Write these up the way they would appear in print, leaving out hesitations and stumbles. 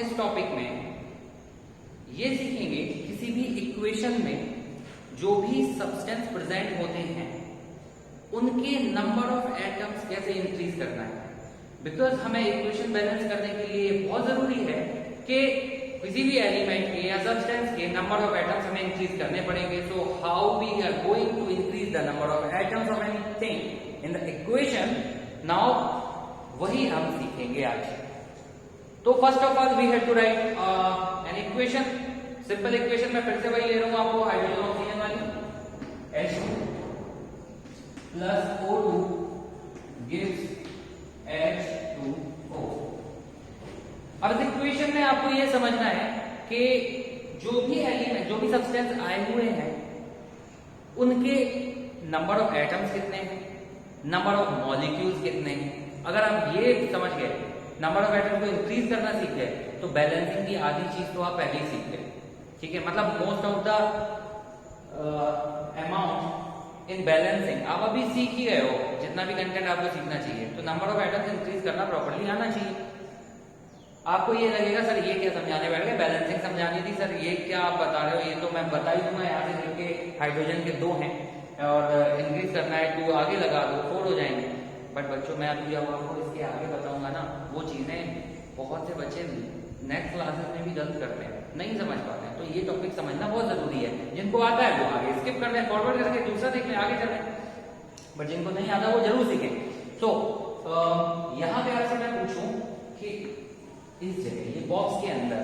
इस टॉपिक में ये सीखेंगे किसी भी इक्वेशन में जो भी सब्सटेंस प्रेजेंट होते हैं उनके नंबर ऑफ एटम्स कैसे इंक्रीज करना है। बिकॉज हमें इक्वेशन बैलेंस करने के लिए बहुत जरूरी है कि किसी भी एलिमेंट के या सब्सटेंस के नंबर ऑफ एटम्स हमें इंक्रीज करने पड़ेंगे। So how we are going to increase the number of atoms of anything in the equation, now वही हम सीखेंगे आज। तो first of all we have to write an equation, simple equation. मैं फिर से वही ले रहा हूं आपको, हाइड्रोजन ऑक्सीजन वाली, H2 plus O2 gives H2O। अब इस इक्वेशन में आपको यह समझना है कि जो भी एलिमेंट, जो भी सब्सटेंस आए हुए हैं उनके नंबर ऑफ एटम्स कितने हैं, नंबर ऑफ मॉलिक्यूल्स कितने हैं। अगर आप ये समझ गए, नंबर ऑफ एटम्स को इंक्रीज करना सीख गए, तो बैलेंसिंग की आधी चीज तो आप पहले ही सीख गए। ठीक है, मतलब most of the amount in balancing आप अभी सीख ही गए हो, जितना भी कंटेंट आपको सीखना चाहिए। तो नंबर ऑफ एटम्स इंक्रीज करना प्रॉपर्ली आना चाहिए। आपको ये लगेगा सर ये क्या समझाने बैठ गए, बैलेंसिंग समझानी थी सर, ये क्या आप बता रहे हो, ये तो मैं बता ही दूंगा। यहाँ से लेके हाइड्रोजन के 2 हैं और इंक्रीज करना है 2 आगे लगा दो 4 हो जाएंगे। बट बच्चों मैं अभी जब आपको इसके आगे बताऊंगा ना, वो चीजें बहुत से बच्चे नेक्स्ट क्लासेस में भी गलत करते हैं, नहीं समझ पाते हैं। तो ये टॉपिक समझना बहुत जरूरी है। जिनको आता है वो आगे स्किप कर दें, फॉरवर्ड करके दूसरा देख लें, आगे चलें। बट जिनको नहीं आता वो जरूर सीखें। तो यहाँ पे आपसे मैं पूछूं कि इस जगह ये बॉक्स के अंदर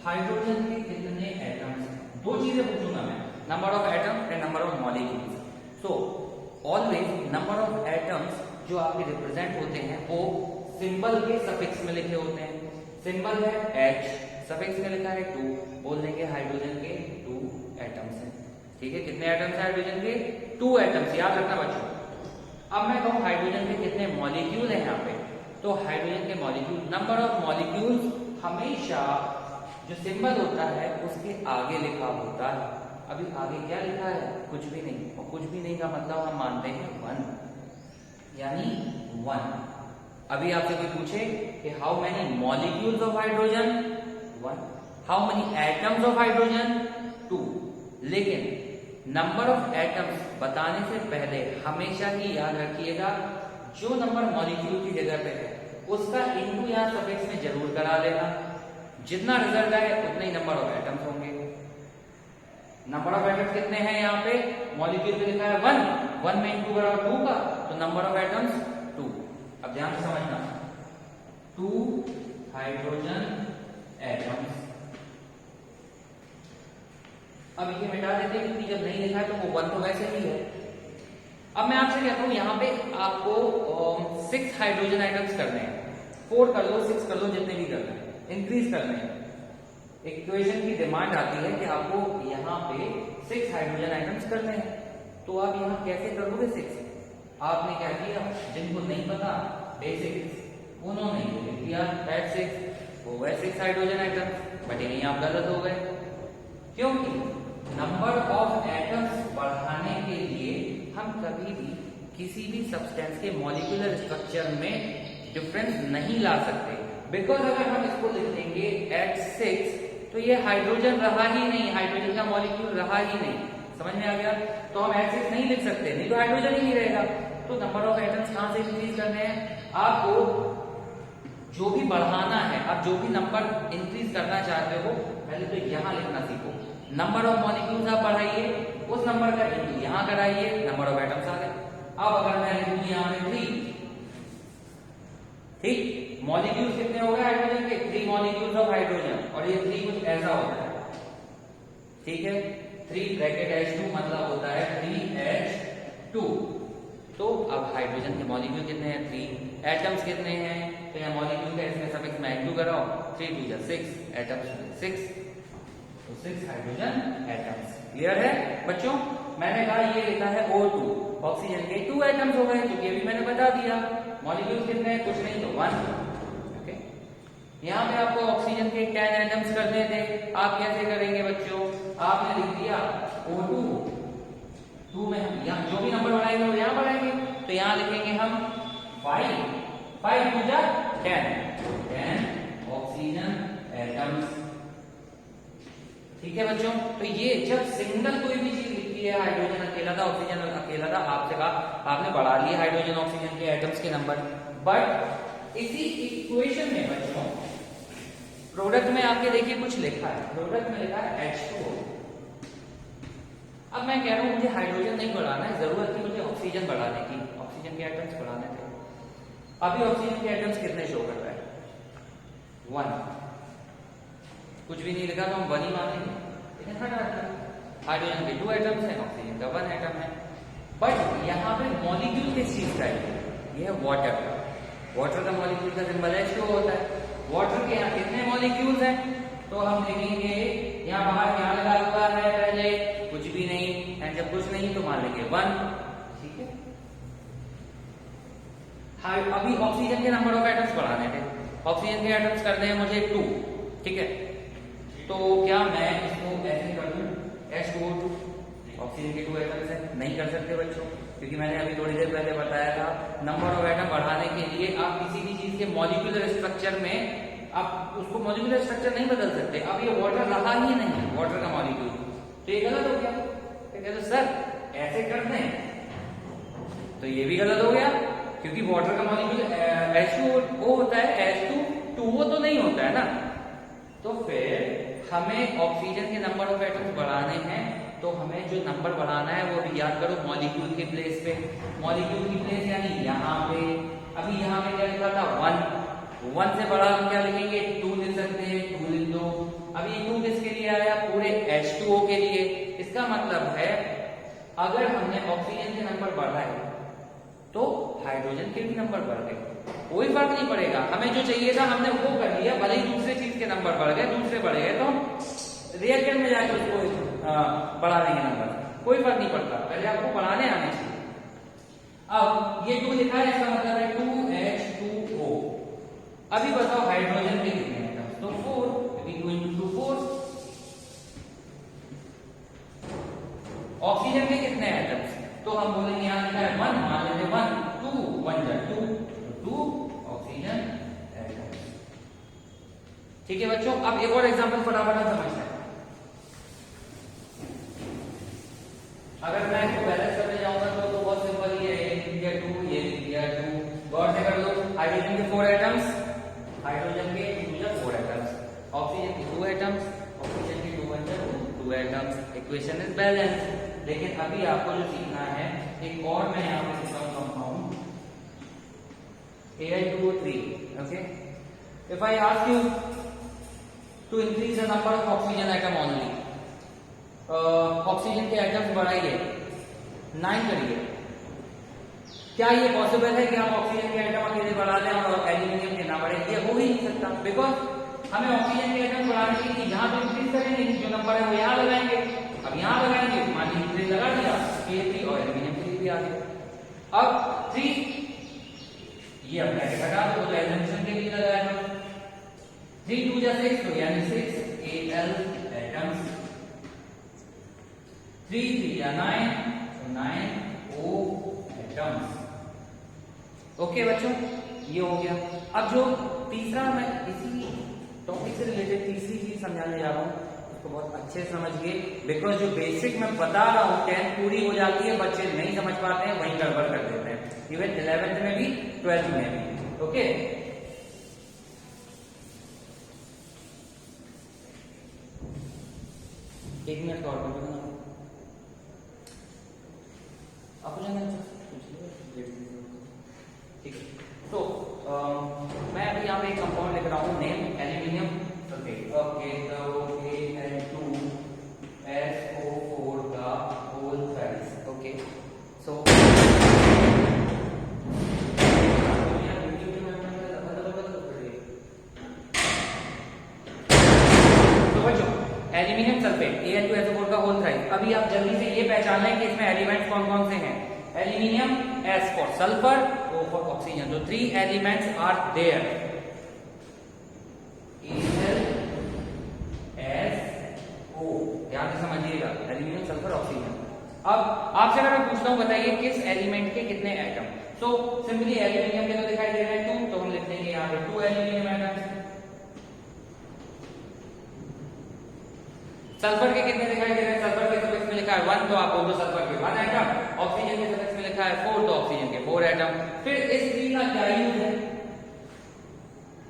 हाइड्रोजन के कितने एटम्स हैं, 2 चीजें पूछूंगा मैं, number of atoms and number of molecules. So always number of atoms जो आपके रिप्रेजेंट होते हैं वो सिंबल के सफिक्स में लिखे होते हैं। सिंबल है H, सफिक्स में लिखा है 2, बोल देंगे हाइड्रोजन के 2 एटम्स हैं। ठीक है, कितने एटम्स हैं हाइड्रोजन के? 2 एटम्स, याद रखना बच्चों। अब मैं कहूं हाइड्रोजन के कितने मॉलिक्यूल हैं यहाँ पे, तो हाइड्रोजन के मॉलिक्यूल, नंबर ऑफ मॉलिक्यूल्स हमेशा जो सिंबल होता है उसके आगे लिखा होता है। अभी आगे क्या लिखा है? कुछ भी नहीं। और कुछ भी नहीं का मतलब हम मानते हैं 1, यानी 1। अभी आपसे कोई पूछे कि how many molecules of hydrogen, 1। How many atoms of hydrogen, 2। लेकिन नंबर ऑफ एटम्स बताने से पहले हमेशा ही याद रखिएगा जो नंबर मॉलिक्यूल की जगह पे है उसका इनटू यहाँ सफिक्स में जरूर करा लेना। जितना रिजल्ट आए उतने ही नंबर ऑफ एटम्स होंगे। नंबर ऑफ एटम्स कितने हैं यहाँ पे? मॉलिक्यूल पे लिखा है 1 में इनटू करा 2 का, तो नंबर ऑफ एटम्स 2। अब ध्यान से समझना, 2 हाइड्रोजन एटम्स। अब ये मिटा देते हैं क्योंकि जब नहीं लिखा है तो वो 1 तो वैसे ही है। अब मैं आपसे कहता हूं यहाँ पे आपको 6 हाइड्रोजन आइटम्स करने हैं, 4 कर लो 6 कर लो, जितने भी करने हैं, इंक्रीज करने हैं। इक्वेशन की डिमांड आती है कि आपको यहाँ पे 6 हाइड्रोजन आइटम्स करने हैं। तो आप यहाँ कैसे करोगे 6? आपने क्या किया, जिनको नहीं पता बेसिक्स, उन्होंने लिख दिया एट 6, वो है 6 हाइड्रोजन आइटम्स। बट यहीं आप गलत हो गए, क्योंकि नंबर ऑफ एटम्स बढ़ाने के लिए हम कभी भी किसी भी सब्सटेंस के मॉलिक्यूलर स्ट्रक्चर में डिफरेंस नहीं ला सकते। बिकॉज अगर हम इसको लिख देंगे H6 तो ये हाइड्रोजन रहा ही नहीं, हाइड्रोजन का मॉलिक्यूल रहा ही नहीं। समझ में आ गया? तो हम H6 नहीं लिख सकते, नहीं तो हाइड्रोजन ही नहीं रहेगा। तो नंबर ऑफ एटम्स कहां से इंक्रीज करने हैं? आपको जो भी बढ़ाना है, आप जो भी नंबर इंक्रीज करना चाहते हो, पहले तो यहां लिखना सीखो। नंबर ऑफ मॉलिक्यूल्स आप बढ़ाइए, उस नंबर का इंटू यहां कराइए, नंबर ऑफ एटम्स आ गए। अब अगर मैं लिखूं यहां पे 3, ठीक, मॉलिक्यूल्स कितने हो गए हाइड्रोजन के? 3 मॉलिक्यूल्स ऑफ हाइड्रोजन, और ये 3 कुछ ऐसा होता है। ठीक है, 3 ब्रैकेट H2 मतलब होता है 3H2। तो अब हाइड्रोजन के मॉलिक्यूल कितने हैं? 3। एटम्स कितने हैं? तो यहाँ मॉलिक्यूल का इसमें सफिक्स में इंटू कराओ, 3 2 6, एटम्स 6, तो 6 हाइड्रोजन एटम्स। क्लियर है बच्चों? मैंने कहा ये लिखा है O2, ऑक्सीजन के 2 एटम्स हो गए, क्योंकि अभी मैंने बता दिया। मॉलिक्यूल कितने हैं? कुछ नहीं तो 1। ओके, यहाँ पे आपको ऑक्सीजन के 10 एटम्स करने थे, आप कैसे करेंगे बच्चों? आपने लिख दिया O2, 2 में हम यहाँ जो भी नंबर बढ़ाएंगे वो यहाँ बढ़ाएंगे, तो यहाँ लिखेंगे हम 5 2 जा 10 ऑक्सीजन एटम्स। ठीक है बच्चों, तो ये जब सिंगल कोई भी चीज लिखी है, हाइड्रोजन अकेला था, ऑक्सीजन अकेला था, आपसे कहा आपने बढ़ा लिए हाइड्रोजन ऑक्सीजन के एटम्स के नंबर, बट इसी इक्वेशन में बच्चों प्रोडक्ट में आपके देखिए कुछ लिखा है, प्रोडक्ट में लिखा है H2O। अब मैं कह रहा हूं मुझे हाइड्रोजन नहीं बढ़ाना है, जरूरत थी मुझे ऑक्सीजन बढ़ाने की, ऑक्सीजन के एटम्स बढ़ाने थे। अभी ऑक्सीजन के एटम्स कितने शो कर रहा है? 1। कुछ भी नहीं लिखा तो हम 1 ही मानेंगे, लेकिन हटा हाइड्रोजन के 2 एटम्स हैं, ऑक्सीजन का 1 एटम है। बट यहाँ पे मॉलिक्यूल किस चीज का है? ये है वाटर का। वाटर का मॉलिक्यूल का सिंबल H2O होता है। वाटर के यहाँ कितने मॉलिक्यूल्स हैं? तो हम देखेंगे यहाँ बाहर क्या लगा हुआ है, पहले कुछ भी नहीं, एंड जब कुछ नहीं तो मान लेंगे 1। ठीक है, अभी ऑक्सीजन के नंबर ऑफ एटम्स बढ़ाने थे, ऑक्सीजन के एटम्स करते हैं मुझे 2। ठीक है, तो क्या मैं इसको ऐसे कर दूं H2O2? ऑक्सीजन के 2 एटम्स है, नहीं कर सकते बच्चों, क्योंकि मैंने अभी थोड़ी देर पहले बताया था नंबर ऑफ एटम बढ़ाने के लिए आप किसी भी चीज के मॉलिक्यूलर स्ट्रक्चर में आप उसको मॉलिक्यूलर स्ट्रक्चर नहीं बदल सकते। अब ये वाटर रहा ही नहीं, वाटर का मॉलिक्यूल, तो ये गलत हो गया। तो कहते सर ऐसे करते हैं, तो ये भी गलत हो गया, क्योंकि वाटर का मॉलिक्यूल H2O होता है, H2O तो नहीं होता है ना। तो फिर हमें ऑक्सीजन के नंबर ऑफ एटम्स बढ़ाने हैं, तो हमें जो नंबर बढ़ाना है वो भी याद करो मॉलिक्यूल के प्लेस पे। मॉलिक्यूल की प्लेस यानी यहाँ पे, अभी यहाँ पे क्या लिखा था 1 से बड़ा हम क्या लिखेंगे 2 लिख सकते हैं, 2 लिख दो। अब ये 2 किसके लिए आया? पूरे H2O के लिए। इसका मतलब है अगर हमने ऑक्सीजन के नंबर बढ़ाए तो हाइड्रोजन के भी नंबर बढ़ गए, कोई फर्क नहीं पड़ेगा। हमें जो चाहिए था हमने वो कर लिया, भले ही दूसरे चीज के नंबर बढ़ गए, दूसरे बढ़ गए, तो हम रिएक्टेंट में जाकर उसको बढ़ा देंगे नंबर, कोई फर्क नहीं पड़ता, पहले आपको बढ़ाने आने चाहिए। अब ये 2 लिखा है, इसका मतलब है 2H2O। अभी बताओ हाइड्रोजन के कितने एटम्स? तो 4, 2 into 4। ऑक्सीजन के कितने एटम्स? तो हम बोलेंगे यहाँ लिखा है 1, मान लेते 1, 2, 1 जा 2 ऑक्सीजन एटम्स। ठीक है बच्चों, अब एक और एग्जांपल फटाफट समझते हैं। अगर मैं इसको बैलेंस करने जाऊंगा तो बहुत सिंपल ही है, ये लिख दिया 2, ये लिख दिया 2। गौर से कर लो, हाइड्रोजन के 4 एटम्स, हाइड्रोजन के 4 एटम्स, ऑक्सीजन के 2 एटम्स, ऑक्सीजन के 2 एटम्स। Equation is balance. लेकिन अभी आपको जो सीखना है, एक और मैं यहाँ पे लिखता हूँ compound Al2O3। Okay, if I ask you to increase the number of oxygen atom only, oxygen के एटम्स बढ़ाइए, 9 करिए, क्या ये पॉसिबल है कि हम ऑक्सीजन के एटम अकेले बढ़ा दें और एल्यूमिनियम के ना बढ़े? ये हो ही नहीं सकता, बिकॉज हमें ऑक्सीजन के एटम बढ़ाने के लिए यहाँ तो इंक्रीज करेंगे, जो नंबर है वो यहाँ लगाएंगे। अब यहाँ लगाएंगे, मान लीजिए इंक्रीज लगा दिया, K3 और एल्यूमिनियम के लिए भी आ गया। अब 3 ये अब ब्रैकेट हटा दो, तो एल्यूमिनियम के लिए लगाया 3 2 जा 6, तो यानी 6 Al एटम्स, 3 3 या 9, तो 9 O एटम्स। ओके बच्चों, ये हो गया। अब जो तीसरा, मैं इसी टॉपिक से रिलेटेड तीसरी चीज समझाने जा रहा हूँ, उसको बहुत अच्छे से समझिए, बिकॉज जो बेसिक मैं बता रहा हूँ 10th पूरी हो जाती है, बच्चे नहीं समझ पाते हैं, वहीं गड़बड़ कर देते हैं, इवन 11th में भी 12th में भी। ओके, एक मिनट का और कर दो ना, आपको जाना ठीक है। तो मैं अभी यहाँ पे एक कंपाउंड लिख रहा हूँ, नेम एल्यूमिनियम सल्फेट। ओके, तो Al2SO4 का होल थ्राइस। ओके, सो बच्चों एल्यूमिनियम सल्फेट Al2SO4 का होल थ्राइस। अभी आप जल्दी से ये पहचान लें कि इसमें एलिमेंट्स कौन कौन से हैं। Aluminium, S for sulfur, O for oxygen, so 3 elements are there, AlSO। ध्यान से समझिएगा, एल्यूमिनियम, सल्फर, ऑक्सीजन। अब आपसे अगर मैं पूछता हूँ बताइए किस एलिमेंट के कितने एटम, सो सिंपली एल्यूमिनियम के तो दिखाई दे रहे हैं 2, तो हम लिख देंगे यहाँ पे 2 एल्यूमिनियम एटम्स। सल्फर के कितने दिखाई दे रहे हैं? सल्फर के सफिक्स में लिखा है 1 तो आप बोल दो सल्फर के 1 एटम, ऑक्सीजन के सफिक्स में लिखा है 4 तो ऑक्सीजन के 4 एटम। फिर इस 3 का क्या यूज है?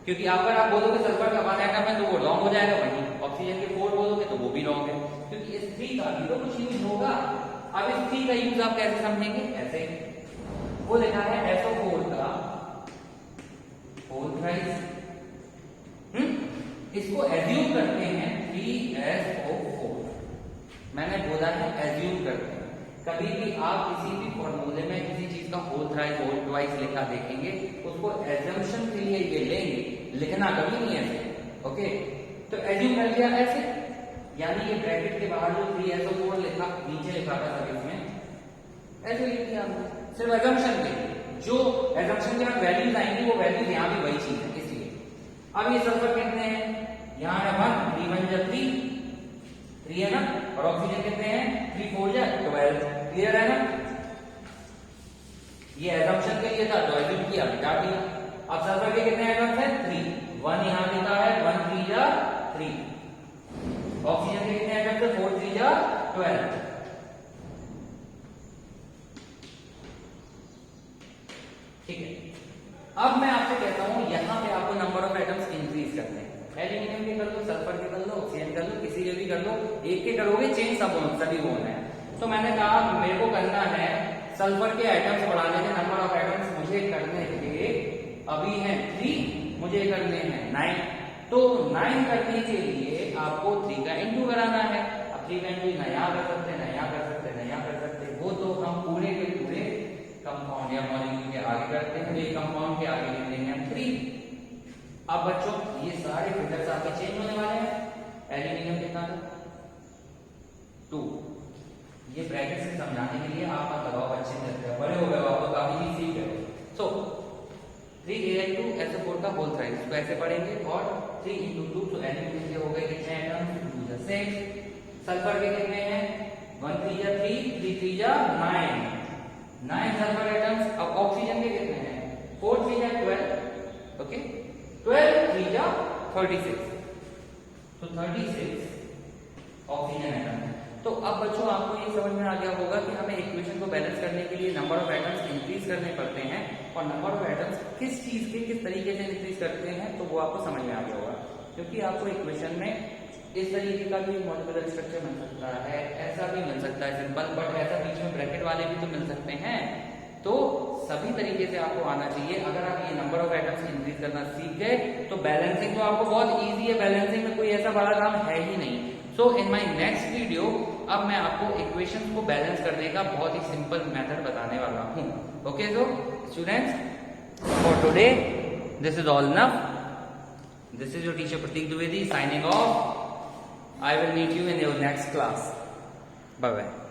क्योंकि अगर आप बोलोगे सल्फर का 1 एटम है तो वो लॉन्ग हो जाएगा, वहीं ऑक्सीजन के 4 बोलोगे तो वो भी लॉन्ग है, क्योंकि इस 3 का भी तो कुछ यूज होगा। अब इस 3 का यूज आप कैसे समझेंगे? ऐसे वो लिखा है SO4 का 4 थ्राइस, इसको एज्यूम करते हैं 3SO4। मैंने बोला है एज्यूम करते हैं। कभी भी आप किसी भी फॉर्मूले में किसी चीज का होल थ्राइस होल ट्वाइस लिखा देखेंगे, उसको एजम्पशन के लिए ये लेंगे, लिखना कभी नहीं ऐसे। ओके, तो एज्यूम कर लिया ऐसे, यानी ये ब्रैकेट के बाहर जो 3SO4 लिखा नीचे लिखा था सब इसमें ऐसे लिख दिया हमने, सिर्फ एजम्पशन के लिए। जो एजम्पशन के बाद वैल्यूज आएंगी वो वैल्यूज यहाँ भी वही चीज है, इसलिए। अब ये सल्फर कितने हैं? यहाँ है 1, 3 1 जा 3 है ना, और ऑक्सीजन कितने हैं? 3 4 जा 12। क्लियर है ना? ये एजम्पशन के लिए था तो एज्यूम किया, मिटा दिया। अब सल्फर के कितने एटम्स हैं? 3, 1 यहाँ लिखा है 1 3 जा 3। ऑक्सीजन के कितने एटम्स हैं? 4 3 जा 12। ठीक है, अब मैं आपसे कहता हूं यहां पे आपको नंबर ऑफ एटम्स इंक्रीज करने हैं। एल्यूमिनियम के कर लो, सल्फर के कर लो, ऑक्सीजन कर लो, किसी के भी कर लो, एक के करोगे चेंज सब सभी बोन है। तो मैंने कहा मेरे को करना है सल्फर के एटम्स बढ़ाने के नंबर ऑफ एटम्स मुझे करने के लिए अभी है 3, मुझे करने हैं 9। तो 9 करने के लिए आपको 3 का इंटू कराना है। अब 3 का इंटू नया कर सकते, नया कर सकते, नया कर सकते, वो तो हम पूरे के पूरे कंपाउंड या मॉलिक्यूल के आगे करते हैं, ये कंपाउंड के आगे लिख देंगे हम 3। अब बच्चों ये सारे फिगर्स आपके चेंज होने वाले हैं। एल्यूमिनियम कितना था? 2। ये ब्रैकेट से समझाने के लिए आप मत लगाओ, बच्चे करते हैं, बड़े हो गए आप तो काफी भी सीख गए। सो 3Al2SO4 का होल थ्राइस, इसको ऐसे पढ़ेंगे, और 3 into 2 तो एल्यूमिनियम के हो गए कितने एटम्स? 2 जा 6। सल्फर के कितने हैं? 1 3 जा 3, 3 3 जा 9 सल्फर एटम्स। अब ऑक्सीजन के कितने हैं? 4 3 जा 12। ओके, 12 3 जा 36, तो 36 ऑक्सीजन एटम है। तो अब बच्चों आपको ये समझ में आ गया होगा कि हमें इक्वेशन को बैलेंस करने के लिए नंबर ऑफ एटम्स इंक्रीज करने पड़ते हैं, और नंबर ऑफ एटम्स किस चीज के किस तरीके से इंक्रीज करते हैं, तो वो आपको समझ में आ गया होगा। क्योंकि आपको इक्वेशन में इस तरीके का भी मॉलिक्यूलर स्ट्रक्चर मिल सकता है, ऐसा भी मिल सकता है सिंपल, बट ऐसा बीच में ब्रैकेट वाले भी तो मिल सकते हैं। तो सभी तरीके से आपको आना चाहिए। अगर आप ये नंबर ऑफ एटम्स इंक्रीज करना सीख गए तो बैलेंसिंग तो आपको बहुत इजी है, बैलेंसिंग में कोई ऐसा बड़ा काम है ही नहीं। सो इन माय नेक्स्ट वीडियो अब मैं आपको इक्वेशन को बैलेंस करने का बहुत ही सिंपल मेथड बताने वाला हूँ। Okay, so students, for today this is all enough. This is your teacher Pratik Dwivedi signing off. I will meet you in your next class. Bye bye.